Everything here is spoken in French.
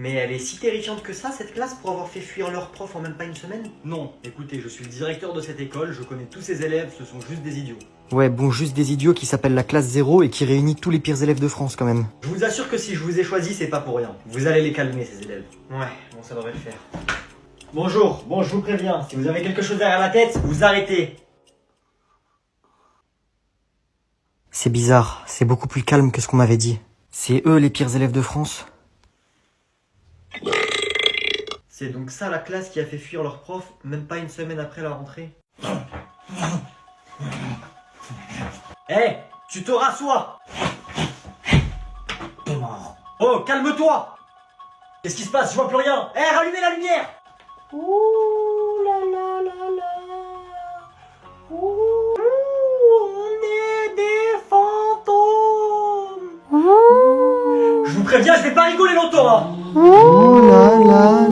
Mais elle est si terrifiante que ça, cette classe, pour avoir fait fuir leur prof en même pas une semaine? Non, écoutez, je suis le directeur de cette école, je connais tous ces élèves, ce sont juste des idiots. Ouais, bon, juste des idiots qui s'appellent la classe 0 et qui réunit tous les pires élèves de France quand même. Je vous assure que si je vous ai choisi, c'est pas pour rien. Vous allez les calmer, ces élèves. Ouais, bon, ça devrait le faire. Bonjour, bon, je vous préviens, si vous avez quelque chose derrière la tête, vous arrêtez. C'est bizarre, c'est beaucoup plus calme que ce qu'on m'avait dit. C'est eux les pires élèves de France? C'est donc ça la classe qui a fait fuir leur prof, même pas une semaine après la rentrée? Hé, tu te rassois! T'es mort. Oh, calme-toi! Qu'est-ce qui se passe? Je vois plus rien! Hé, rallumez la lumière! Ouh là là là là! Ouh, on est des fantômes! Je vous préviens, je vais pas rigoler longtemps, hein!